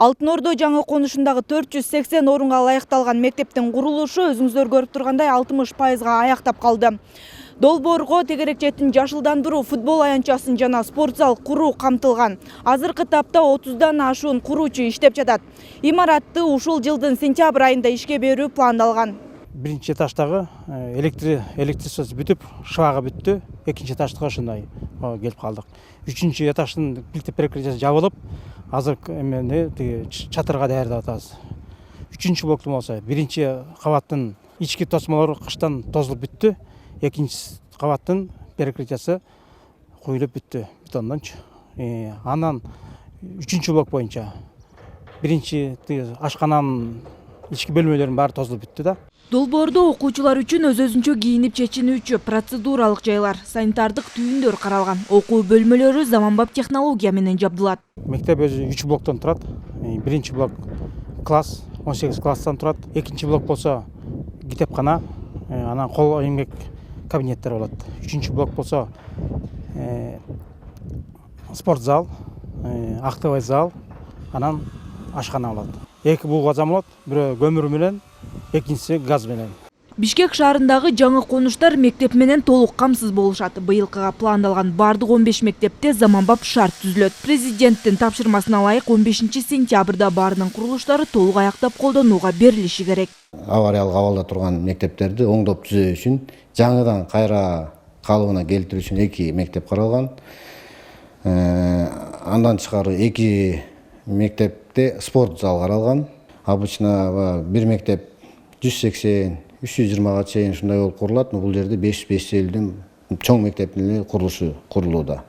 Алтын Ордо жаңы конушундагы 480 орунга ылайыкталган мектептин курулушу өзүңүздөр көрүп тургандай 60%га аяктап калды. Долбоорго тегерекчетин жашылдандыруу, футбол аянтчасын жана спорт зал куруу камтылган. Азыркы тапта 30дан ашуун куруучу иштеп жатат. Имаратты ушул жылдын сентябрь айында ишке берүү пландалган. Биринчи этаждагы электричествосы бүтүп, шыбагы бүттү. Экинчи этажга ушундай келип калдык. Үчүнчү этаждын плита перекрытиясы жабылып, азыр эмне чатырга даярдап атабыз. Үчүнчү блоктун болсо, биринчи кабаттын ички тосмолору кыштан тозулуп бүттү. Экинчи кабаттын перекрытиясы куюлуп бүттү бетондончу. Анан үчүнчү блок боюнча биринчи ашкананын ички бөлмөлөрүнүн баары тозулуп бүттү да. Долбоордо окуучулар үчүн өзүнчө кийинип чечинүүчү процедуралык жайлар, санитардык түйүндөр каралган. Окуу бөлмөлөрү заманбап технология менен жабдылат. Мектеп өзү 3 блоктон турат. Биринчи блок класс, 18 класстан турат. Экинчи блок болсо китепкана, анан кол эмгек кабинеттер болот. Үчүнчү блок болсо спорт зал, актовый зал, анан ашкана болот. Эки буга зам болот, бирөө көмүр менен, экинчиси газ менен. Бишкек шаарындагы жаңы конуштар мектеп менен толук камсыз болушат. Быйылкыга пландалган бардык 15 мектепте заманбап шарт түзүлөт. Президенттин тапшырмасына ылайык 15 сентябрда баарынын курулуштары толук аяктап колдонууга берилиши керек. Авариялык абалда турган мектептерди оңдоп түзөө үчүн, жаңыдан кайра калыбына келтирүү үчүн 2 мектеп каралган. Андан тышкары 2 мектепте спорт зал каралган. Обычно бир мектеп 180-320га чейин ушундай болуп курулат, но бул жерде 500-550 чоң мектептин курулушу курулууда.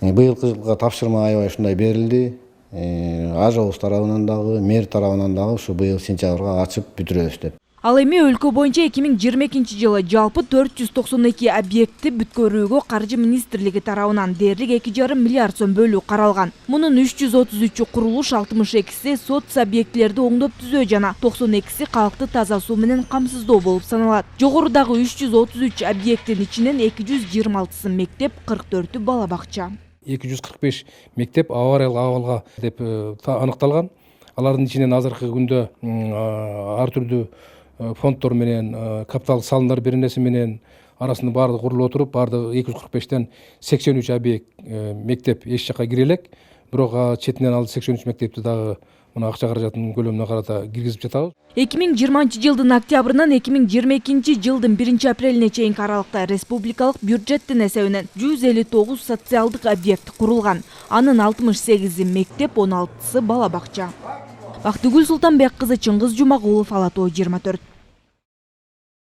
Быйылкы жылга тапшырма аябай ушундай берилди. Ажобус тарабынан дагы, мэр тарабынан дагы ушу быйыл сентябрга ачып бүтүрөбүз деп. Ал эми өлкө боюнча 2022 жылы жалпы 492 объектти бүткөрүүгө Каржы министрлиги тарабынан дээрлик 2,5 миллиард сом бөлүү каралган. Мунун 333 курулуш, 62си соц объектилерди оңдоп түзөө жана 92си калкты таза суу менен камсыздоо болуп саналат. Жогорудагы 333 объекттин ичинен 226сы мектеп, 44-ü бала бакча. 245 мектеп авариялык абалга деп аныкталган. Алардын ичинен азыркы күндө ар түрдүү фонддор менен, капиталдык салымдар бир нерсе менен арасында баардыгы курулуп отуруп, баардыгы 245тен 83 объект мектеп эч жакка кире элек. Бирок четинен ал 83 мектепти дагы мына акча каражатынын көлөмүнө карата киргизип жатабыз. 2020 жылдын октябрынан 2022 жылдын 1 апрелине чейинки аралыкта республикалык бюджеттин эсебинен 159 социалдык объект курулган. Анын 68и мектеп, 16сы бала бакча. Бактыгүл Султанбек кызы, Чыңгыз Жумагулов, Ала Тоо 24.